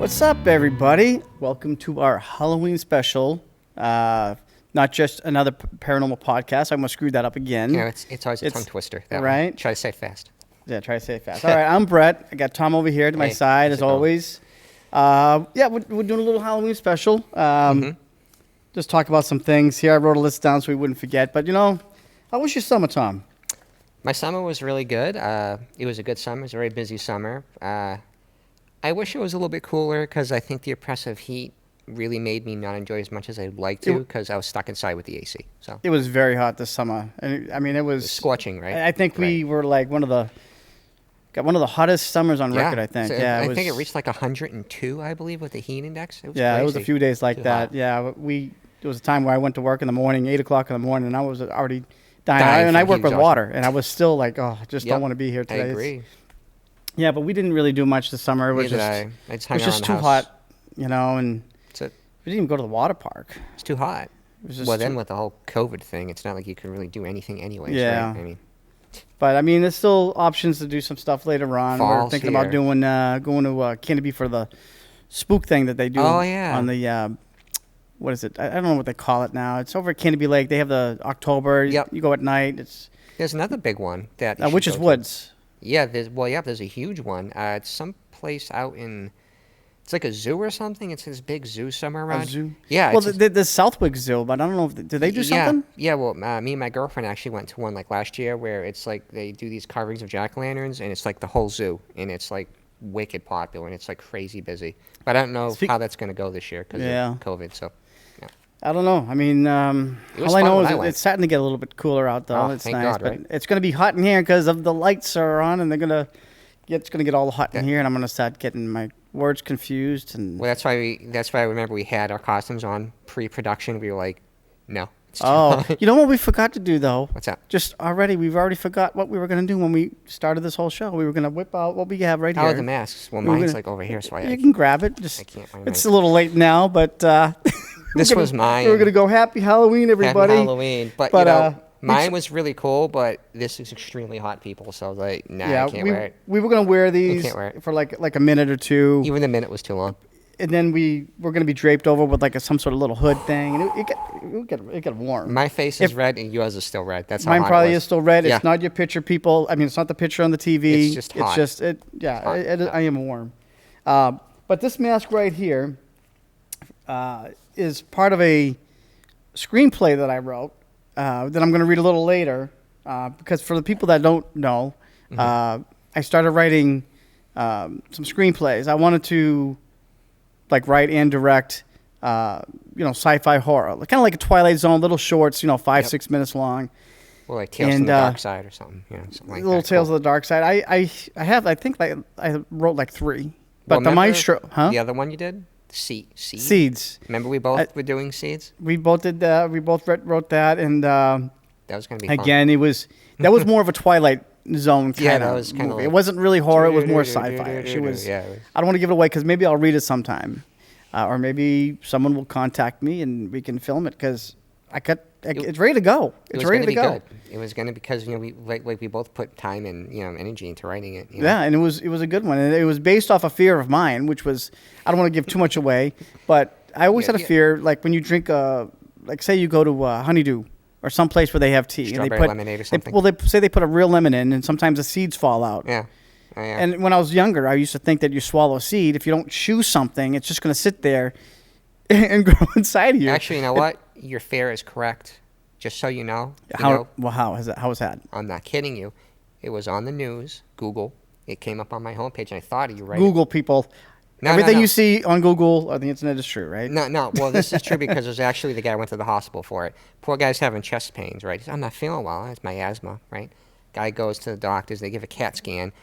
What's up, everybody? Welcome to our Halloween special. Not just another paranormal podcast. I'm going to screw that up again. You know, it's always a tongue twister. That right? One. Try to say it fast. Yeah, try to say it fast. All right, I'm Brett. I got Tom over here to my side, as always. We're doing a little Halloween special. Just talk about some things here. I wrote a list down so we wouldn't forget. But, how was your summer, Tom? My summer was really good. It was a good summer. It was a very busy summer. I wish it was a little bit cooler because I think the oppressive heat really made me not enjoy as much as I'd like to because I was stuck inside with the AC. So it was very hot this summer. It was scorching, right? I think we were like one of the hottest summers on record. I think. So I think it reached like 102, I believe, with the heat index. It was it was a few days like that. Hot. Yeah, there was a time where I went to work in the morning, 8 o'clock in the morning, and I was already dying. And I work with water, and I was still like, I just don't want to be here today. I agree. Yeah, but we didn't really do much this summer. It was just too hot, and we didn't even go to the water park. It's too hot. Then with the whole COVID thing, it's not like you can really do anything anyways. Yeah. Right? But there's still options to do some stuff later on. We're thinking about going to Canterbury for the spook thing that they do. Oh yeah. On the what is it? I don't know what they call it now. It's over at Canterbury Lake. They have the October. Yep. You go at night. There's another big one that Witch's Woods. Yeah, there's a huge one. It's some place out in, it's like a zoo or something. It's this big zoo somewhere around. A zoo? Yeah. Well, the Southwick Zoo, but I don't know do they do something? Yeah, well, me and my girlfriend actually went to one like last year where it's like they do these carvings of jack-o'-lanterns and it's like the whole zoo and it's like wicked popular and it's like crazy busy. But I don't know how that's going to go this year because of COVID, so. I don't know. All I know is it's starting to get a little bit cooler out, though. It's thank nice, God, right? But it's going to be hot in here because of the lights are on, and it's going to get all hot in here, and I'm going to start getting my words confused. And that's why I remember we had our costumes on pre-production. We were like, no. It's too hot. You know what we forgot to do though? What's that? We've already forgot what we were going to do when we started this whole show. We were going to whip out what we have right here. How are the masks? Well, mine's like over here, so you can grab it. I can't. It's a little late now, but. This was mine. We were going to go Happy Halloween, everybody. Happy Halloween. But mine was really cool, but this is extremely hot, people. So I was like, I can't wear it. We were going to wear these for like a minute or two. Even the minute was too long. And then we were going to be draped over with like some sort of little hood thing. And it got warm. My face is red and yours is still red. That's how mine hot probably it was. is still red. It's not your picture, people. It's not the picture on the TV. It's just hot. I am warm. But this mask right here is part of a screenplay that I wrote that I'm going to read a little later because for the people that don't know, I started writing some screenplays. I wanted to write and direct sci-fi horror, kind of like a Twilight Zone, little shorts, 5-6 minutes long. Well, like Tales from the Dark Side or something. Something like little that. Tales of the Dark Side. I think I wrote like 3. But the Maestro, the other one you did? Seeds. Remember we both were doing Seeds? We both did that. We both wrote that, and that was going to be fun. Again, that was more of a Twilight Zone kind of movie. Like, it wasn't really horror. It was more sci-fi. I don't want to give it away because maybe I'll read it sometime, or maybe someone will contact me and we can film it because it's ready to go. It's ready to go. Good. It was going to because we both put time and energy into writing it. Yeah, and it was a good one, and it was based off a fear of mine, which was I don't want to give too much away, but I always had a fear like when you drink say you go to Honeydew or some place where they have tea Strawberry and they put lemonade or something. they say they put a real lemon in, and sometimes the seeds fall out. Yeah. Oh, yeah. And when I was younger, I used to think that you swallow a seed, if you don't chew something, it's just going to sit there and grow inside of you. Actually, you know what? Your fear is correct. Just so you know. How was that? I'm not kidding you. It was on the news, Google. It came up on my homepage, and I thought of you, right? Google, people. Everything you see on Google or the internet is true, right? No. Well, this is true because it was actually the guy who went to the hospital for it. Poor guy's having chest pains, right? He said, I'm not feeling well. It's my asthma, right? Guy goes to the doctors. They give a CAT scan.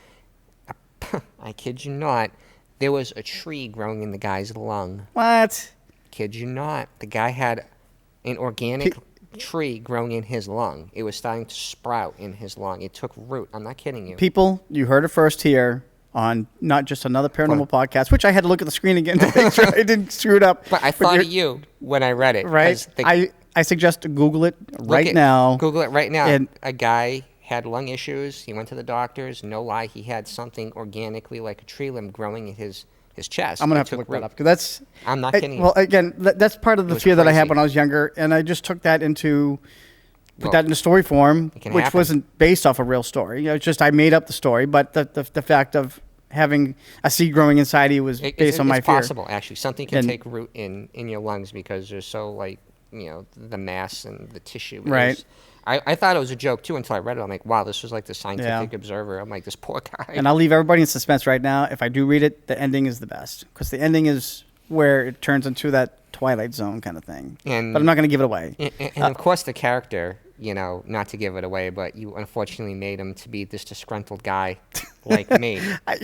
I kid you not. There was a tree growing in the guy's lung. What? Kid you not. The guy had an organic tree growing in his lung. It was starting to sprout in his lung. It took root. I'm not kidding you. People, you heard it first here on not just another paranormal podcast, which I had to look at the screen again to make sure I didn't screw it up. But I thought of you when I read it. Right. I suggest to Google it right now. Google it right now. And a guy had lung issues. He went to the doctors. No lie, he had something organically like a tree limb growing in his his chest. I'm gonna It have to took look root. that up because that's. I'm not kidding you. Well, again, that's part of the was fear that I had crazy. when I was younger, and I just took that into. Put Well, that into story form, it can which happen. wasn't based off a real story. You know, it's just I made up the story, but the fact of having a seed growing inside you was based on my fear. It's possible, actually. Something can And- take root in your lungs because they're so, like, the mass and the tissue. Right. I thought it was a joke, too, until I read it. I'm like, wow, this was like the Scientific Observer. I'm like, this poor guy. And I'll leave everybody in suspense right now. If I do read it, the ending is the best because the ending is where it turns into that Twilight Zone kind of thing. And- but I'm not going to give it away. And of course, the character, not to give it away, but you unfortunately made him to be this disgruntled guy like me.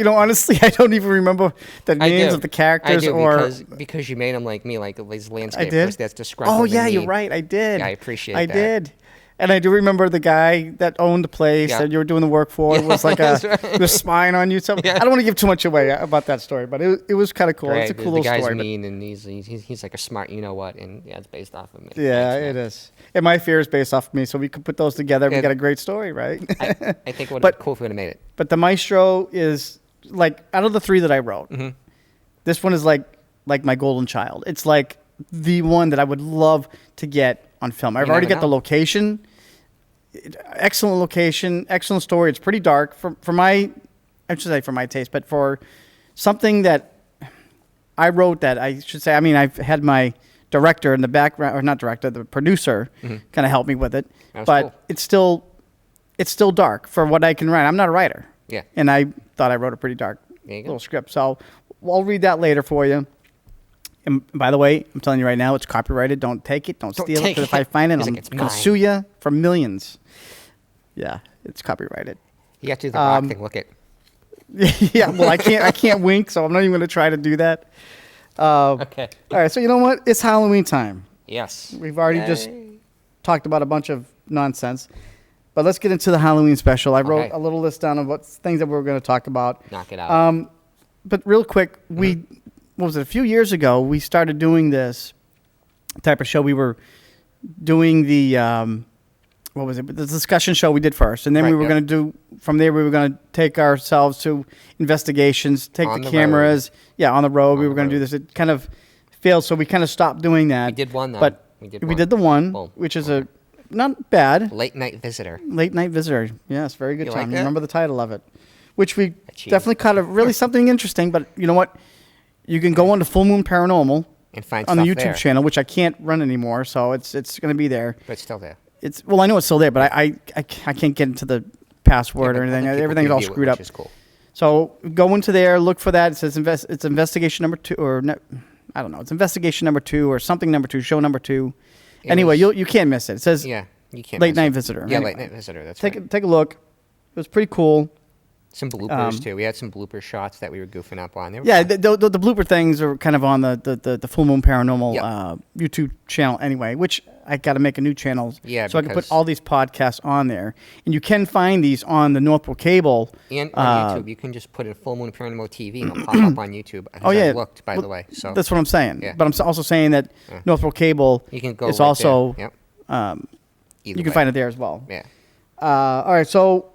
Honestly, I don't even remember the I names do. of the characters I do, or. because you made him like me, like these landscape I did. person that's disgruntled. Oh and yeah, mean. you're right. I did. Yeah, I appreciate I that. did. And I do remember the guy that owned the place Yeah. that you were doing the work for was like That's right. was spying on you. So Yeah. I don't want to give too much away about that story, but it was kind of cool. Right, It's a the cool little guy's story. but- mean, and he's like a smart, what, and yeah, it's based off of me. Yeah, Thanks, it man. is. And my fear is based off of me, so we could put those together. We Yeah. got a great story, right? I think it would But- have been cool if we would have made it. But the Maestro is like out of the three that I wrote, this one is like my golden child. It's like the one that I would love to get on film. I've You already never got the know. location. Excellent location, excellent story. It's pretty dark for my, I should say for my taste, but for something that I wrote that I should say. I mean, I've had my director in the background, or not director, the producer, kind of help me with it. That was But cool. it's still dark for what I can write. I'm not a writer. Yeah. And I thought I wrote a pretty dark There you go. little script. So I'll read that later for you. And by the way, I'm telling you right now, it's copyrighted. Don't take it. Don't steal it. take Because if I it. find it, He's I'm like, "It's going to mine." sue you for millions. Yeah, it's copyrighted. You got to do the rock thing. Look at. Yeah, well, I can't wink, so I'm not even going to try to do that. Okay. All right, so you know what? It's Halloween time. Yes. We've already just Yay. talked about a bunch of nonsense. But let's get into the Halloween special. I wrote Okay. a little list down of what things that we were going to talk about. Knock it out. But real quick, what was it? A few years ago, we started doing this type of show. We were doing the what was it? The discussion show we did first, and then we Right, were yep. going to do from there. We were going to take ourselves to investigations, take On the the cameras. Yeah, on the road. We On were the going to do road. this. It kind of failed, so we kind of stopped doing that. We did one, though. but We we did did, one. the one, Boom. which is a not bad. Late night visitor. Late Night Visitor. Yes, very good You time. like that? Remember the title of it, which we Achieved. definitely caught a really something interesting. But you know what? You can go on to Full Moon Paranormal And find on the stuff YouTube there. channel, which I can't run anymore, so it's going to be there. But it's still there. I know it's still there, but I can't get into the password Yeah, or but anything. other people Everything's can all view it, screwed which up. is cool. So go into there, look for that. It says it's investigation number 2, or I don't know. It's investigation number 2 or something number 2, show number 2. It Anyway, was- you can't miss it. It says Yeah. You can't Late miss Night it. Visitor. Yeah, Anyway, Late Night Visitor. That's take right. take a look. It was pretty cool. Some bloopers, too. We had some blooper shots that we were goofing up on. They were Yeah, fun. the blooper things are kind of on the Full Moon Paranormal Yep. YouTube channel anyway, which I got to make a new channel Yeah, so I can put because- all these podcasts on there. And you can find these on the Northport Cable. And on YouTube, you can just put in Full Moon Paranormal TV and it'll pop up on YouTube. Oh, yeah. I looked, by the way. So That's what I'm saying. Yeah. But I'm also saying that Northport Cable you can go is right also, there. Yep. um, Either you can way. find it there as well. Yeah. All right, so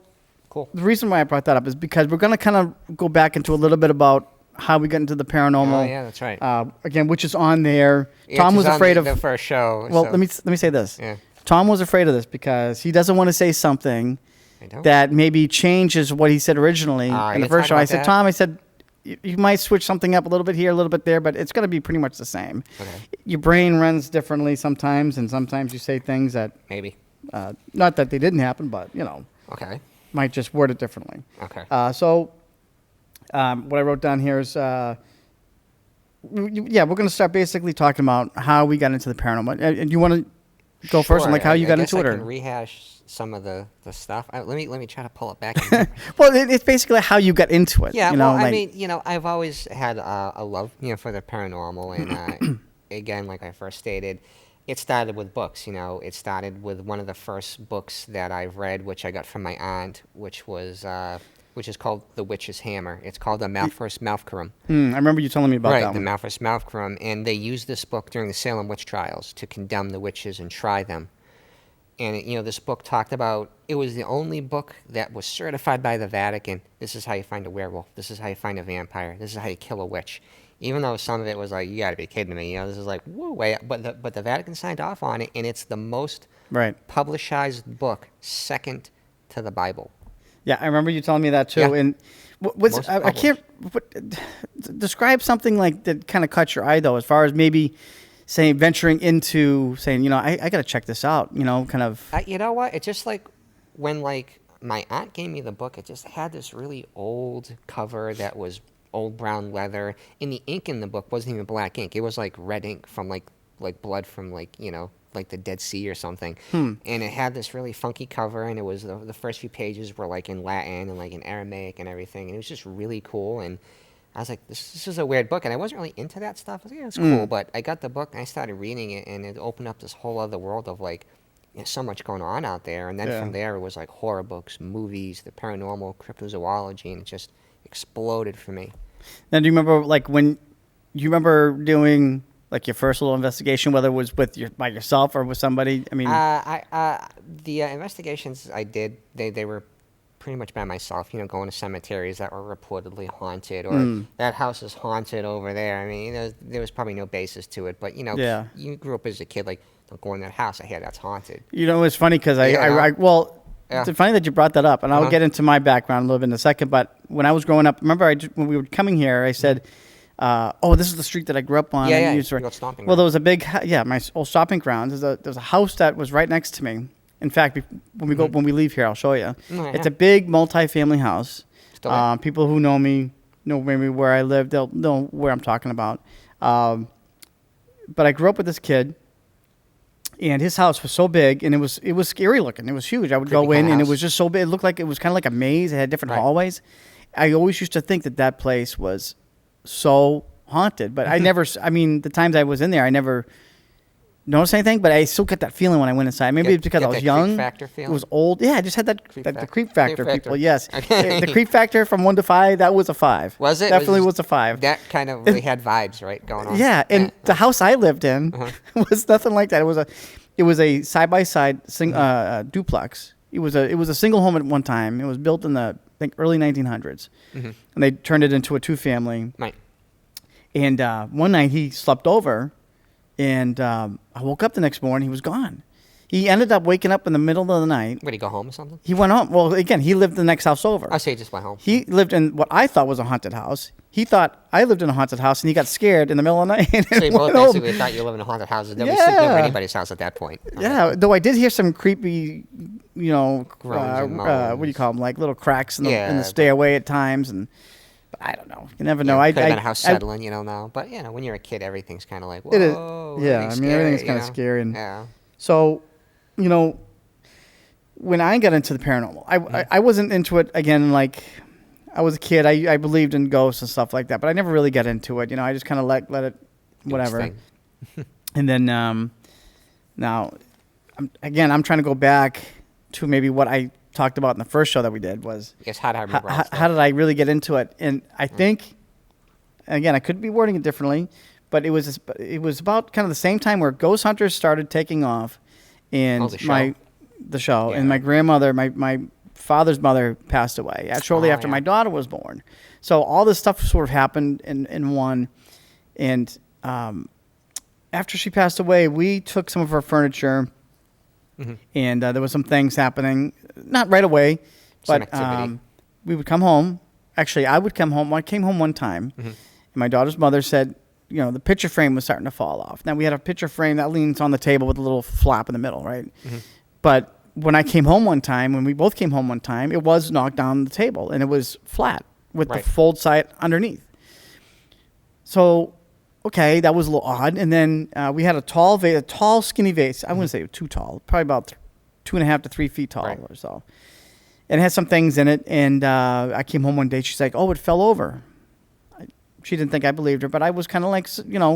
Cool. the reason why I brought that up is because we're going to kind of go back into a little bit about how we got into the paranormal. Oh, yeah, that's right. Again, which is on there. Yeah, Tom it's was on afraid of the first show. Well, so- let me say this. Yeah. Tom was afraid of this because he doesn't want to say something I don't. that maybe changes what he said originally Ah, in the you first talk show. I about said, that? Tom, I said, you might switch something up a little bit here, a little bit there, but it's going to be pretty much the same. Okay. Your brain runs differently sometimes, and sometimes you say things that, Maybe. not that they didn't happen, but, Okay. might just word it differently. Okay. So what I wrote down here is, we're going to start basically talking about how we got into the paranormal. And you want to go first on Sure, like how you I got guess into it? I Or? can rehash some of the stuff. Let me try to pull it back. in here. Well, it's basically how you got into it. Yeah, you know, well, I like- mean, I've always had a love, for the paranormal, and again, like I first stated, it started with books. It started with one of the first books that I've read, which I got from my aunt, which is called The Witch's Hammer. It's called the Malthus Malfcarum. I remember you telling me about Right, that the one. Malthus Malfcarum, and they used this book during the Salem witch trials to condemn the witches and try them. And this book talked about, it was the only book that was certified by the Vatican. This is how you find a werewolf. This is how you find a vampire. This is how you kill a witch. Even though some of it was like, you got to be kidding me. This is like, whoa, way. But the Vatican signed off on it, and it's the most publicized book, second to the Bible. Yeah, I remember you telling me that too. Yeah. And I can't describe something like that kind of caught your eye though, as far as maybe venturing into saying, I got to check this out, kind of. You know what? It's just like when my aunt gave me the book, it just had this really old cover that was old brown leather, and the ink in the book wasn't even black ink. It was like red ink from like blood from like the Dead Sea or something. And it had this really funky cover, and it was the first few pages were like in Latin and like in Aramaic and everything, and it was just really cool. And I was like, this is a weird book, and I wasn't really into that stuff. I was like, yeah, it's cool, but I got the book and I started reading it, and it opened up this whole other world of like, so much going on out there. And then from there, it was like horror books, movies, the paranormal, cryptozoology, and it just exploded for me. Now, do you remember when you remember doing like your first little investigation, whether it was by yourself or with somebody? I mean, the investigations I did, they were pretty much by myself, going to cemeteries that were reportedly haunted, or that house is haunted over there. I mean, there was probably no basis to it, but, you grew up as a kid, like, don't go in that house. I hear that's haunted. It's funny because it's funny that you brought that up, and I'll get into my background a little bit in a second, but when I was growing up, remember when we were coming here, I said, this is the street that I grew up on. Yeah, stomping well, there was a big, my old stomping grounds. There's a house that was right next to me. In fact, when we leave here, I'll show you. It's a big multi-family house. People who know me know maybe where I live. They'll know where I'm talking about. But I grew up with this kid, and his house was so big, and it was scary looking. It was huge. I would go in, and it was just so big. It looked like it was kind of like a maze. It had different hallways. I always used to think that place was so haunted, but I never. I mean, the times I was in there, I never notice anything, but I still get that feeling when I went inside. Maybe it's because I was young. Creep factor feeling? It was old. Yeah, I just had the creep factor. People, yes. Okay. The creep factor from 1 to 5, that was a 5. Was it? Definitely was a 5. That kind of really had vibes, right, going on. Yeah, and the house I lived in was nothing like that. It was a side-by-side duplex. It was a single home at one time. It was built in the early 1900s, and they turned it into a 2-family. Right. And one night he slept over. And I woke up the next morning. He was gone. He ended up waking up in the middle of the night. Would he go home or something? He went home. Well, again, he lived the next house over. I say he just went home. He lived in what I thought was a haunted house. He thought I lived in a haunted house, and he got scared in the middle of the night. So you both basically thought you lived in a haunted house. Nobody slept over anybody's house at that point. Yeah, though I did hear some creepy, what do you call them, like little cracks in the stairway at times, and I don't know. You never know. Could have been a house settling, now. But, when you're a kid, everything's kind of like, whoa. It is. Yeah, everything's kind of scary. And so, when I got into the paranormal, I wasn't into it, again, like, I was a kid. I believed in ghosts and stuff like that, but I never really got into it. I just kind of let it, whatever. And then now, I'm trying to go back to maybe what I talked about in the first show that we did was, yes, how did I really get into it? And I think, again, I could be wording it differently, but it was about kind of the same time where Ghost Hunters started taking off, and the show, and my grandmother, my father's mother passed away shortly after my daughter was born. So all this stuff sort of happened in one, and after she passed away, we took some of her furniture. And there was some things happening, not right away, but we would come home. Actually, I would come home. I came home one time, and my daughter's mother said, the picture frame was starting to fall off. Now, we had a picture frame that leans on the table with a little flap in the middle, right? But when I came home one time, when we both came home one time, it was knocked down the table, and it was flat with the fold side underneath. So, okay, that was a little odd. And then we had a tall, skinny vase. I wouldn't say too tall, probably about 2.5 to 3 feet tall or so. And it had some things in it. And I came home one day. She's like, "Oh, it fell over." She didn't think I believed her, but I was kind of like,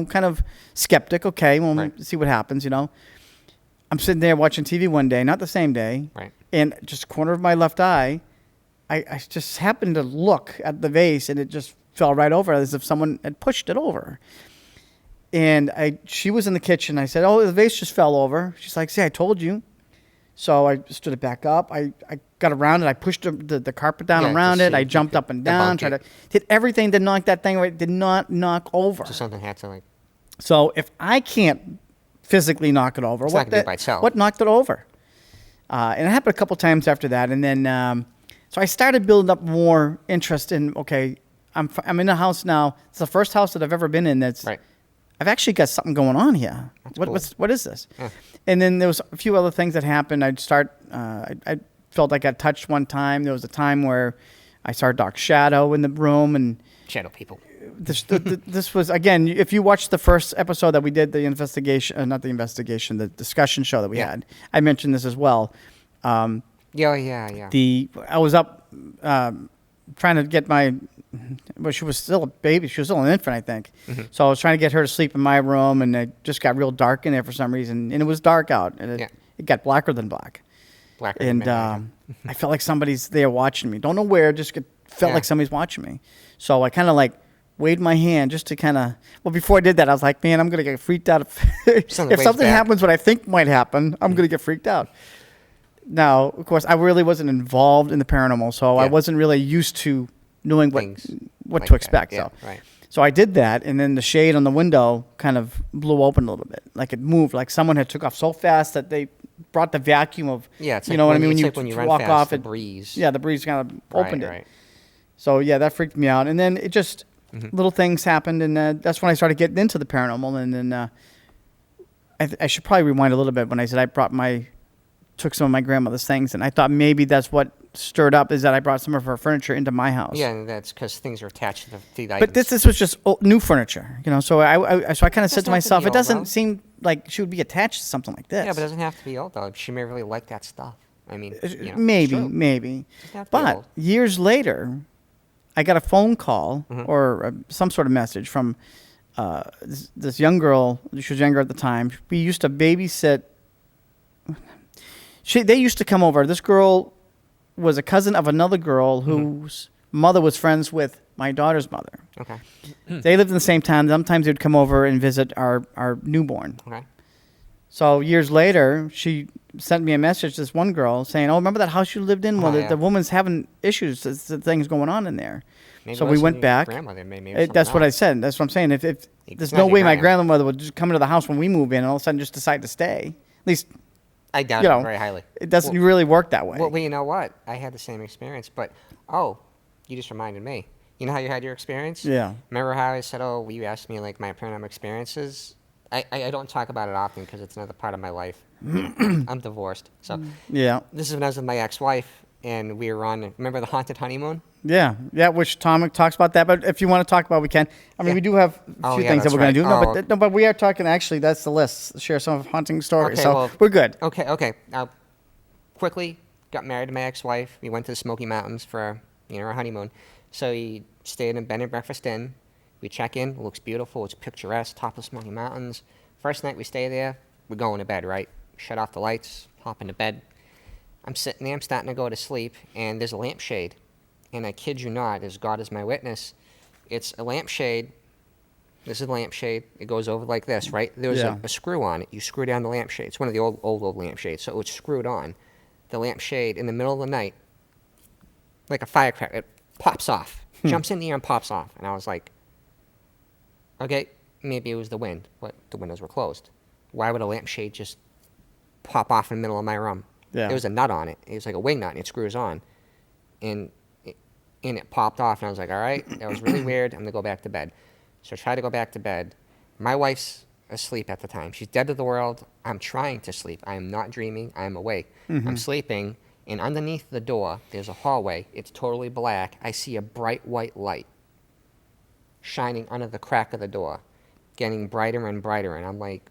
kind of skeptic. Okay, well, see what happens, I'm sitting there watching TV one day, not the same day. Right. And just corner of my left eye, I just happened to look at the vase, and it just fell right over as if someone had pushed it over. And she was in the kitchen. I said, "Oh, the vase just fell over." She's like, "See, I told you." So I stood it back up. I got around it. I pushed the carpet down Yeah, around to it. see I if you jumped could up and down, debunk did everything to knock that thing away. Did not knock over. So something had to like. So if I can't physically knock it over, It's not gonna do it by itself. what knocked it over? And it happened a couple times after that. And then, so I started building up more interest in, okay, I'm in a house now. It's the first house that I've ever been in that's, Right. I've actually got something going on here. That's What, cool. what is this? Yeah. And then there was a few other things that happened. I felt like I got touched one time. There was a time where I saw a dark shadow in the room, and Shadow people. this was, again, if you watch the first episode that we did, the investigation, not the investigation, the discussion show that we had, I mentioned this as well. Yeah. I was up trying to get well, she was still a baby. She was still an infant, I think. Mm-hmm. So I was trying to get her to sleep in my room, and it just got real dark in there for some reason. And it was dark out, and it got blacker than black. Blacker than And midnight. I felt like somebody's there watching me. Don't know where, felt like somebody's watching me. So I kind of like waved my hand just to kind of, well, before I did that, I was like, man, I'm going to get freaked out. If something happens what I think might happen, I'm going to get freaked out. Now, of course, I really wasn't involved in the paranormal, so I wasn't really used to knowing what like to expect. Yeah, so, right. so I did that, and then the shade on the window kind of blew open a little bit, like it moved, like someone had took off so fast that they brought the vacuum of, It's you like know what I mean? It's When like when you run walk fast, off, the it breeze. Yeah, the breeze kind of opened it. Right. So yeah, that freaked me out, and then it just little things happened, and that's when I started getting into the paranormal, and then I should probably rewind a little bit when I said I took some of my grandmother's things, and I thought maybe that's what stirred up is that I brought some of her furniture into my house. Yeah, and that's because things are attached to the items. But this was just new furniture, you know. So I kind of said to Doesn't have to myself, be it old, doesn't though. seem like she would be attached to something like this. Yeah, but it doesn't have to be old, though. She may really like that stuff. I mean, it's maybe. true. Doesn't have to be But old. years later, I got a phone call or some sort of message from this young girl. She was younger at the time. We used to babysit. They used to come over. This girl was a cousin of another girl whose mother was friends with my daughter's mother. Okay. They lived in the same town. Sometimes they'd come over and visit our newborn. Okay. So years later, she sent me a message, this one girl, saying, oh, remember that house you lived in? Well, the woman's having issues. There's things going on in there. Maybe so we went your back. Grandmother, maybe That's what I said. That's what I'm saying. If there's no way my grandmother would just come into the house when we move in and all of a sudden just decide to stay. At least, I doubt you it know, very highly. It doesn't really work that way. Well, you know what? I had the same experience, but you just reminded me. You know how you had your experience? Yeah. Remember how I said, you asked me like my paranormal experiences? I don't talk about it often because it's another part of my life. I'm divorced, so Yeah. this is when I was with my ex-wife, and we were on. Remember the haunted honeymoon? Yeah. Which Tom talks about that. But if you want to talk about it, we can. I mean, we do have a few things that we're going to do. No, but we are talking, actually, that's the list. Share some of haunting stories. Okay, so well, we're good. Okay. Quickly got married to my ex-wife. We went to the Smoky Mountains for our honeymoon. So we stayed in Bed and Breakfast Inn. We check in. It looks beautiful. It's picturesque. Top of Smoky Mountains. First night we stay there, we're going to bed, right? Shut off the lights, hop into bed. I'm sitting there, I'm starting to go to sleep, and there's a lampshade. And I kid you not, as God is my witness, it's a lampshade. This is a lampshade. It goes over like this, right? There was a screw on it. You screw down the lampshade. It's one of the old lampshades, so it's screwed on. The lampshade in the middle of the night, like a firecracker, it pops off, jumps in the air and pops off. And I was like, okay, maybe it was the wind, but the windows were closed. Why would a lampshade just pop off in the middle of my room? Yeah. There was a nut on it. It was like a wing nut, and it screws on. And it popped off, and I was like, all right, that was really weird. I'm going to go back to bed. So I tried to go back to bed. My wife's asleep at the time. She's dead to the world. I'm trying to sleep. I am not dreaming. I am awake. I'm sleeping, and underneath the door, there's a hallway. It's totally black. I see a bright white light shining under the crack of the door, getting brighter and brighter, and I'm like,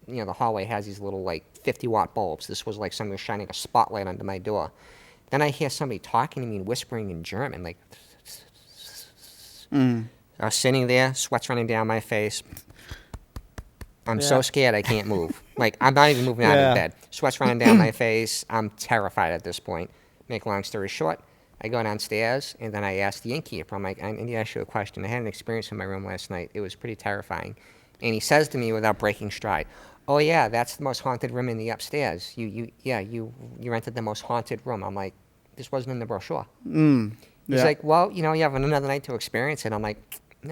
the hallway has these little, 50-watt bulbs. This was like somebody was shining a spotlight under my door. Then I hear somebody talking to me and whispering in German, like... I was sitting there, sweat's running down my face. I'm so scared I can't move. I'm not even moving out of bed. Sweat's running down my face. I'm terrified at this point. Make a long story short, I go downstairs, and then I ask the innkeeper, I'm like, I need to ask you a question. I had an experience in my room last night. It was pretty terrifying. And he says to me without breaking stride, Oh yeah, that's the most haunted room in the upstairs. You rented the most haunted room. I'm like, this wasn't in the brochure. He's Yeah. like, well, you have another night to experience it. I'm like,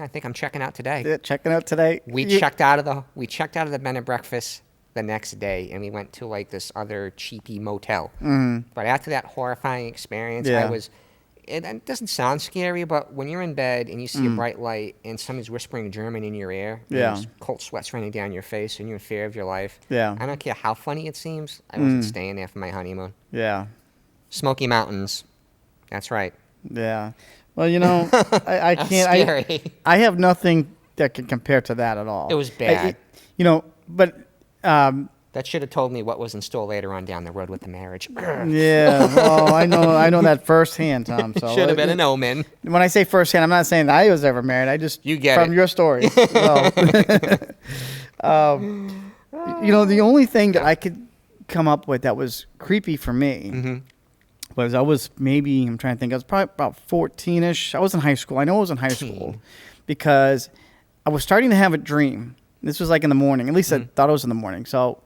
I think I'm checking out today. Yeah, checking out today. We checked out of the bed and breakfast the next day, and we went to like this other cheapy motel. But after that horrifying experience, Yeah. It doesn't sound scary, but when you're in bed and you see a bright light and somebody's whispering German in your ear, and Yeah. there's cold sweats running down your face, and you're in fear of your life. Yeah. I don't care how funny it seems. I wasn't staying there for my honeymoon. Yeah. Smoky Mountains. That's right. Yeah. Well, I That's can't. scary. I have nothing that can compare to that at all. It was bad. But That should have told me what was in store later on down the road with the marriage. yeah. Well, I know that firsthand, Tom. So Should have been an omen. When I say firsthand, I'm not saying that I was ever married. I just You get from it. your story. So, the only thing that I could come up with that was creepy for me was I'm trying to think, I was probably about 14-ish. I was in high school. I know I was in high school because I was starting to have a dream. This was like in the morning. At least I thought it was in the morning. So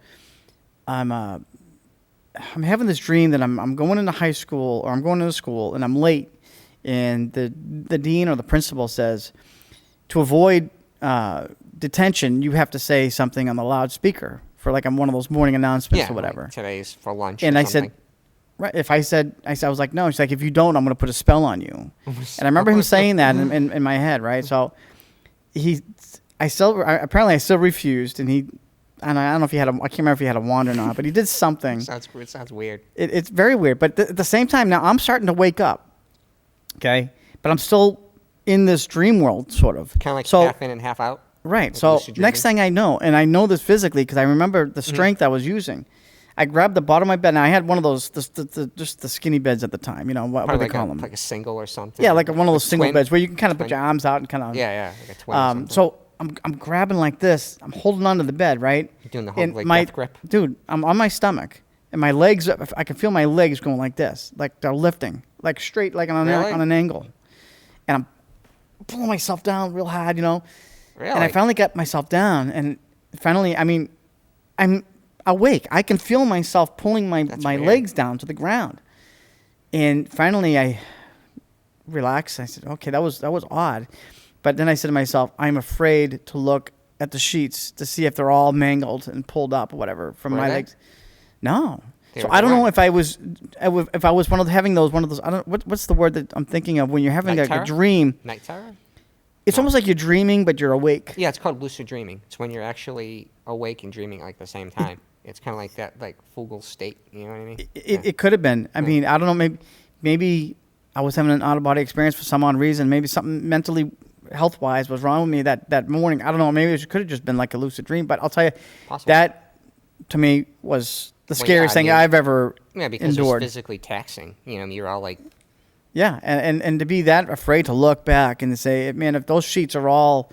I'm having this dream that I'm going into high school, or I'm going into school and I'm late, and the dean or the principal says to avoid detention, you have to say something on the loudspeaker for like one of those morning announcements or whatever. Like today's for lunch. And or I something. said, right. If I was like, no. She's like, if you don't, I'm going to put a spell on you. And I remember him saying that in my head, right? So I still refused, and I don't know if I can't remember if he had a wand or not, but he did something. It sounds weird. It's very weird, but at the same time, now I'm starting to wake up, okay? But I'm still in this dream world, sort of. Kind of like half in and half out. Right. Like So lucid dreaming. next thing I know, and I know this physically because I remember the strength I was using. I grabbed the bottom of my bed, and I had one of those, just the skinny beds at the time. What do they call them? Like a single or something. Yeah, like one of those single twin? beds where you can kind of put Twin? your arms out and kind of. Yeah, like a twin. Or something. So I'm grabbing like this. I'm holding onto the bed, right? You're doing the whole And like my death grip. dude, I'm on my stomach, and my legs. I can feel my legs going like this, like they're lifting, like straight, like on Really? an angle, and I'm pulling myself down real hard, Really? And I finally got myself down, and finally, I'm awake. I can feel myself pulling my weird. legs down to the ground, and finally I relaxed. I said, okay, that was odd. But then I said to myself, I'm afraid to look at the sheets to see if they're all mangled and pulled up or whatever from Were my they? legs. No. They So were I don't know right. if I was one of those. I don't. What's the word that I'm thinking of when you're having Night a terror? dream? Night terror? It's almost like you're dreaming, but you're awake. Yeah, it's called lucid dreaming. It's when you're actually awake and dreaming like the same time. It's kind of like that, like fugal state. You know what I mean? It could have been. I mean, I don't know. Maybe I was having an out of body experience for some odd reason. Maybe something mentally, health wise, was wrong with me that morning. I don't know. Maybe it could have just been like a lucid dream. But I'll tell you, Possible. that to me was the Well, scariest I thing mean, I've ever Yeah, because endured. it's physically taxing. You're all like, Yeah, and to be that afraid to look back and to say, man, if those sheets are all,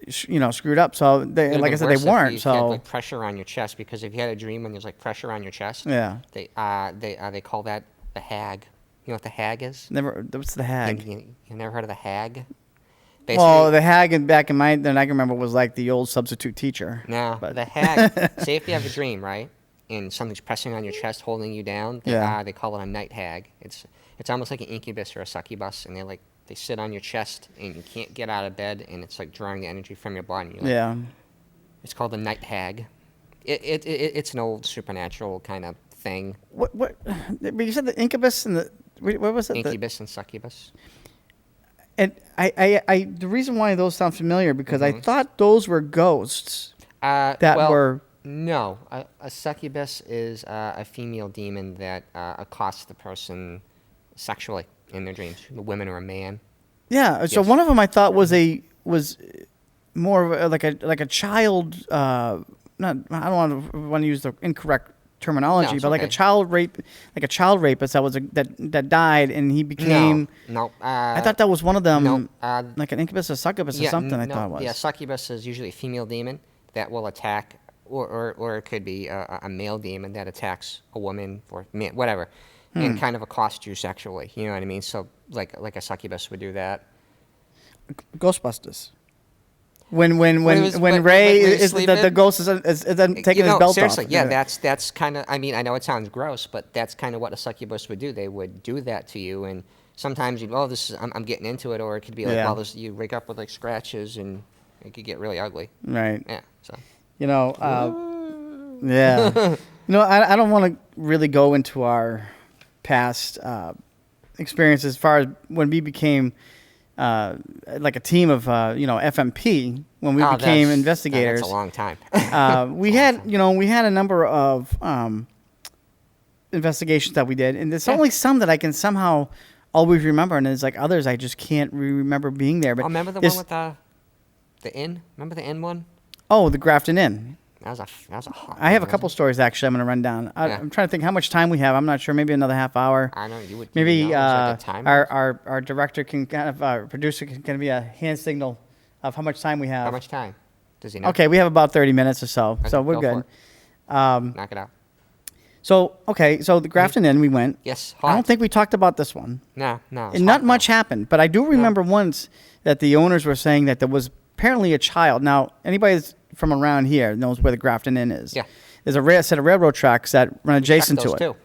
screwed up, so they, it'd like I have said, been they worse if weren't. you had, So like pressure on your chest, because if you had a dream when there's like pressure on your chest, yeah, they call that the hag. You know what the hag is? never. What's the hag? You never heard of the hag? Well, the hag back in my then I can remember was like the old substitute teacher. No, but the hag. Say if you have a dream, right, and something's pressing on your chest, holding you down. They call it a night hag. It's almost like an incubus or a succubus, and they sit on your chest, and you can't get out of bed, and it's like drawing the energy from your body. Yeah. It's called the night hag. It's an old supernatural kind of thing. What? But you said the incubus and the what was it? Incubus and succubus. And I the reason why those sound familiar because I thought those were ghosts that were. No, a succubus is a female demon that accosts the person sexually in their dreams. The women or a man. Yeah. So Yes. one of them I thought was more of like a child. Not I don't want to use the incorrect terminology, it's but like a okay. child rapist that died and he became. No. I thought that was one of them. No. Like an incubus or succubus or something. I thought it was. Yeah, succubus is usually a female demon that will attack, or it could be a male demon that attacks a woman or man, whatever, and kind of accosts you sexually. You know what I mean? So like a succubus would do that. Ghostbusters. when when Ray he was is the sleeping? ghost is taking his belt seriously, off. yeah, that's kind of. I mean, I know it sounds gross, but that's kind of what a succubus would do. They would do that to you, and sometimes you, I'm getting into it, or it could be like, Yeah. well, you wake up with like scratches, and it could get really ugly. Right. Yeah. So. You know. Yeah. I don't want to really go into our past experience as far as when we became like a team of FMP when we became investigators. That's a long time. We had a number of investigations that we did, and there's only some that I can somehow always remember, and there's like others I just can't remember being there. But remember the one with the inn? Remember the inn one? Oh, the Grafton Inn. That was a hot I have a one, couple wasn't stories actually. I'm going to run down. I'm trying to think how much time we have. I'm not sure. Maybe another half hour. I know you would. Maybe you know, is there a timer? our director can kind of our producer can be a hand signal of how much time we have. How much time does he know? Okay, we have about 30 minutes or so. Okay, So we're go good. Knock it out. So the Grafton Inn we went. Yes. I don't think we talked about this one. No. And not much happened, but I do remember once that the owners were saying that there was apparently a child. Now, anybody that's from around here knows where the Grafton Inn is. Yeah. There's a set of railroad tracks that run adjacent to it. Too.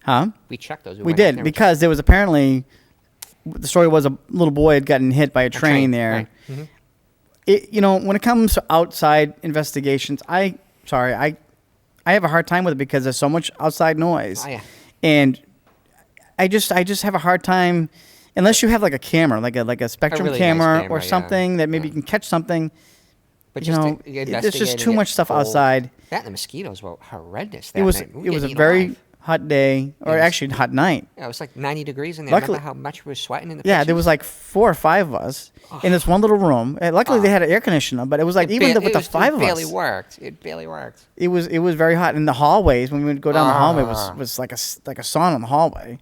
Huh? We checked those. We did, because there was apparently, the story was a little boy had gotten hit by a train there. Right. Mm-hmm. When it comes to outside investigations, I have a hard time with it because there's so much outside noise. Oh, yeah. And I just have a hard time, unless you have like a camera, like a Spectrum really camera, nice camera, or something that maybe you can catch something. But there's just too much stuff outside. That and the mosquitoes were horrendous. It was a very hot day, or actually hot night. Yeah, it was like 90 degrees in there. Luckily, remember how much we were sweating in the Yeah, pictures? there was like 4 or 5 of us in this one little room. Luckily, they had an air conditioner, but it was like with the 5 of us. It barely worked. It was very hot in the hallways. When we would go down the hallway, was like a sauna in the hallway.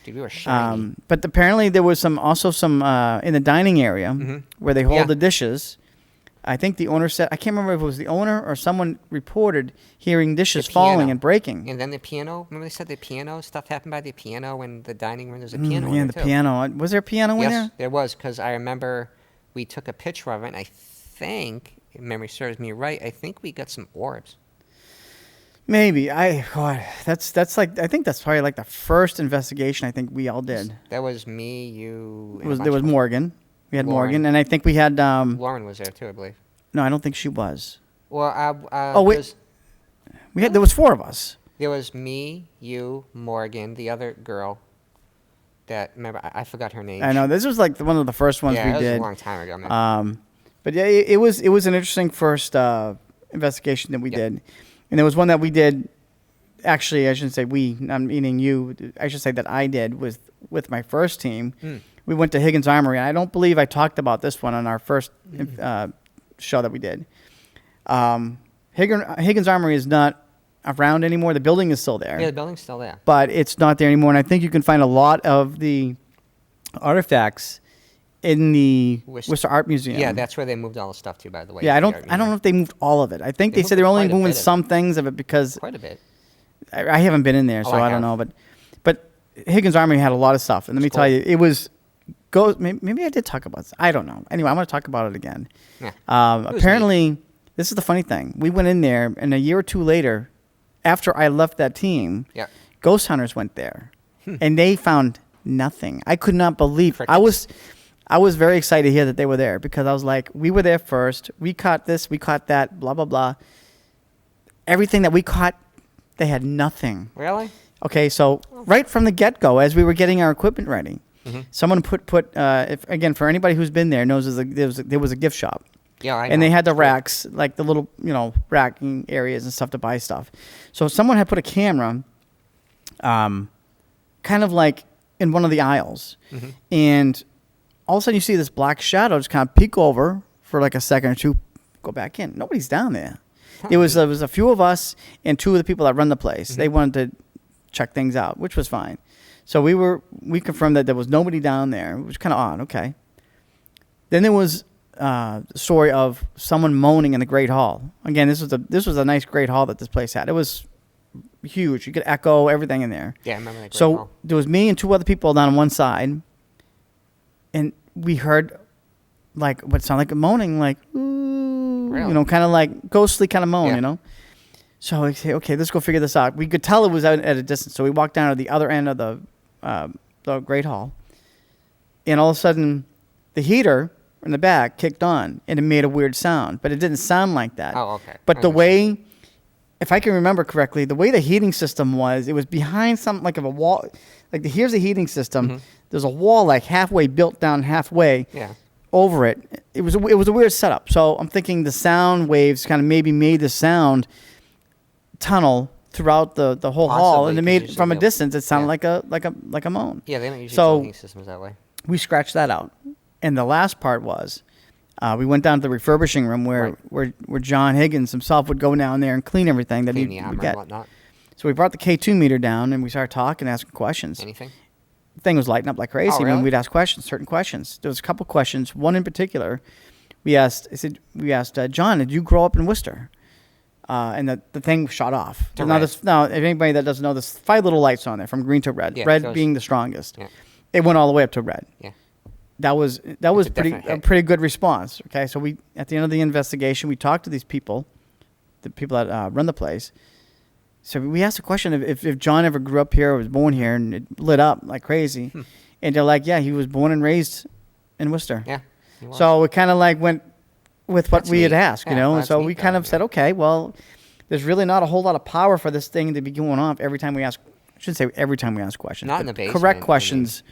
Dude, we were shiny. But apparently there was some in the dining area where they hold the dishes. I think the owner said, I can't remember if it was the owner or someone reported hearing dishes falling and breaking. And then the piano, remember they said the piano, stuff happened by the piano in the dining room. There's a piano in Yeah, there the too. piano. Was there a piano in there? Yes, there was, because I remember we took a picture of it, and I think, if memory serves me right, I think we got some orbs. Maybe. That's like, I think that's probably like the first investigation I think we all did. That was me, you, and There was Morgan. We had Morgan, and I think we had Lauren was there too, I believe. No, I don't think she was. Well, wait. There was 4 of us. There was me, you, Morgan, the other girl. Remember, I forgot her name. I know this was like one of the first ones we did. did. Yeah, it was a long time ago, man. But yeah, it was an interesting first investigation that we did, and there was one that we did. Actually, I shouldn't say we. I'm meaning you. I should say that I did with my first team. We went to Higgins Armory, and I don't believe I talked about this one on our first show that we did. Higgins Armory is not around anymore. The building is still there. Yeah, the building's still there. But it's not there anymore, and I think you can find a lot of the artifacts in the Worcester Art Museum. Yeah, that's where they moved all the stuff to, by the way. Yeah, I don't know if they moved all of it. I think they said they're only moving some things of it because quite a bit. I haven't been in there, so I don't know. But Higgins Armory had a lot of stuff, and let me tell you, it was. Maybe I did talk about this. I don't know. Anyway, I'm going to talk about it again. Yeah. Apparently, this is the funny thing. We went in there, and a year or 2 later, after I left that team, ghost hunters went there, and they found nothing. I could not believe. Crickets. I was very excited to hear that they were there because I was like, we were there first. We caught this. We caught that. Blah blah blah. Everything that we caught, they had nothing. Really? Okay, so right from the get-go, as we were getting our equipment ready. Someone put again, for anybody who's been there knows there was a gift shop. Yeah, I know. And they had the racks, like the little, racking areas and stuff to buy stuff. So someone had put a camera kind of like in one of the aisles. And all of a sudden you see this black shadow just kind of peek over for like a second or two, go back in. Nobody's down there. There was a few of us and 2 of the people that run the place. They wanted to check things out, which was fine. So we confirmed that there was nobody down there, which was kind of odd. Okay. Then there was the story of someone moaning in the Great Hall. Again, this was a nice Great Hall that this place had. It was huge. You could echo everything in there. Yeah, I remember that Great Hall. So there was me and 2 other people down on one side, and we heard like what sounded like a moaning, like, ooh. Really? you know, kind of like ghostly kind of moan, Yeah. you know. So we say, okay, let's go figure this out. We could tell it was out at a distance, so we walked down to the other end of the Great Hall, and all of a sudden, the heater in the back kicked on, and it made a weird sound, but it didn't sound like that. Oh, okay. But I the understand. way, if I can remember correctly, the way the heating system was, it was behind something like of a wall. Like here's the heating system. There's a wall like halfway built down halfway Yeah. over it. It was a weird setup. So I'm thinking the sound waves kind of maybe made the sound tunnel throughout the whole hall, Possibly, and it 'cause made usually from a they'll- distance it sounded yeah. like a moan. Yeah, they don't usually So- do heating systems that way. We scratched that out, and the last part was we went down to the refurbishing room where John Higgins himself would go down there and clean everything that Clean he the would armor get. and whatnot. So we brought the K2 meter down and we started talking, asking questions. Anything? The thing was lighting up like crazy Oh, really? when we'd ask questions, certain questions. There was a couple questions. One in particular, we asked John, did you grow up in Worcester? And the thing shot off. To Now, red. if anybody that doesn't know, there's 5 little lights on there from green to red. Yeah, Red those- being the strongest. Yeah. It went all the way up to red. Yeah. That was a pretty definite a hit. pretty good response. Okay, so we at the end of the investigation, we talked to these people, the people that run the place. So we asked the question if John ever grew up here or was born here, and it lit up like crazy. And they're like, yeah, he was born and raised in Worcester. Yeah. he was. So it kind of like went with what That's we had neat. asked, you Yeah, know. And that's so neat, we kind though, of said, okay, well, there's really not a whole lot of power for this thing to be going off every time we ask. I shouldn't say every time we ask questions. Not in but the basement, I correct mean, questions,